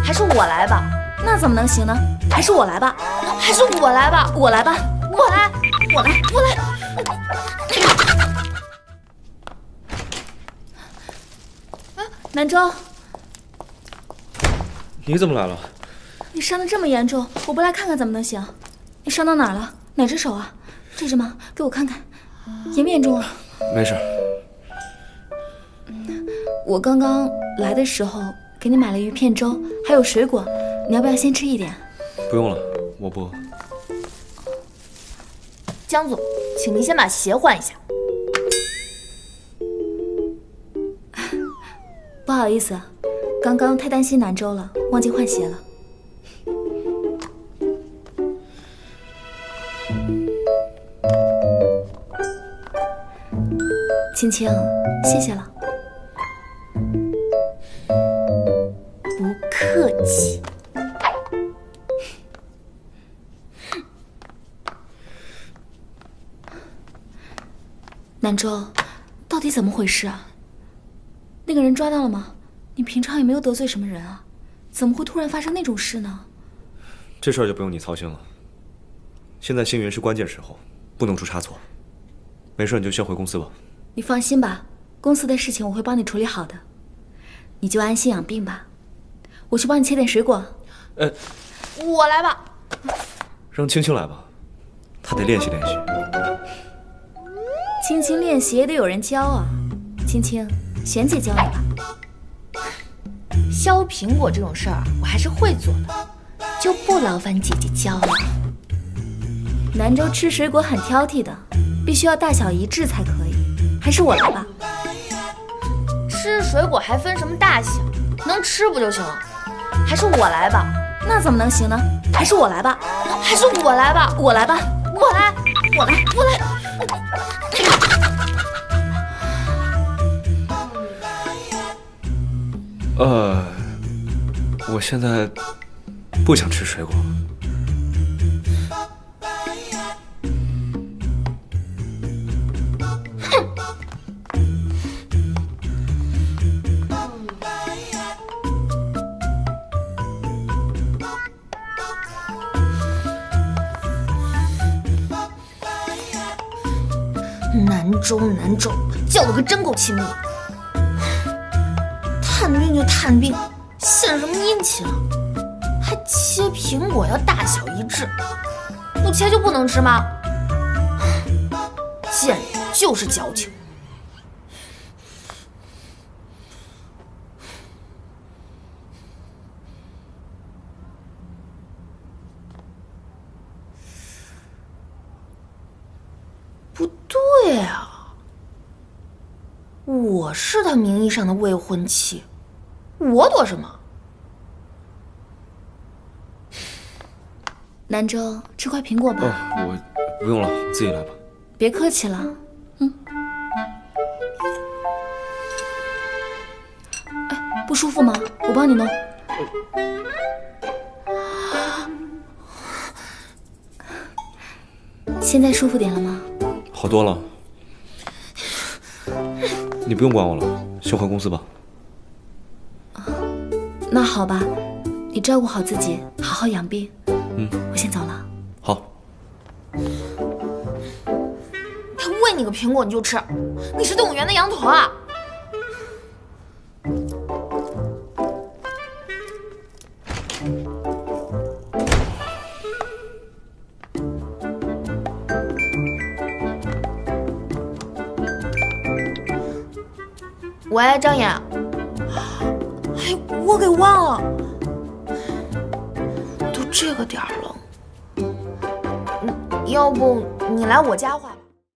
还是我来吧？那怎么能行呢？还是我来吧？还是我来吧？我来吧？我来！南州，你怎么来了？你伤得这么严重，我不来看看怎么能行？你伤到哪儿了？哪只手啊？这只吗？给我看看，严不严重啊？没事。我刚刚来的时候给你买了鱼片粥，还有水果，你要不要先吃一点？不用了，我不饿。江总，请您先把鞋换一下。不好意思，刚刚太担心南州了，忘记换鞋了。青青，谢谢了。不客气。南州，到底怎么回事啊？那个人抓到了吗？你平常也没有得罪什么人啊，怎么会突然发生那种事呢？这事儿就不用你操心了。现在星云是关键时候，不能出差错。没事，你就先回公司吧。你放心吧，公司的事情我会帮你处理好的，你就安心养病吧。我去帮你切点水果。我来吧。让青青来吧，她得练习练习。青青练习也得有人教啊。青青，璇姐教你吧。削苹果这种事儿我还是会做的，就不劳烦姐姐教了。南州吃水果很挑剔的，必须要大小一致才可以。还是我来吧。吃水果还分什么大小？能吃不就行了？还是我来吧。那怎么能行呢？还是我来吧。还是我来吧。我来吧。我来。我现在不想吃水果。南州，叫的可真够亲密。探病就探病，献什么殷勤啊？还切苹果要大小一致，不切就不能吃吗？贱人就是矫情。不对啊，我是他名义上的未婚妻，我躲什么？南州，吃块苹果吧。我不用了，自己来吧。别客气了。哎，不舒服吗？我帮你弄。现在舒服点了吗？好多了。你不用管我了，先回公司吧。那好吧，你照顾好自己，好好养病。我先走了。好。他喂你个苹果你就吃，你是动物园的羊驼啊！喂，张岩。哎，我给忘了，都这个点儿了，要不你来我家画吧。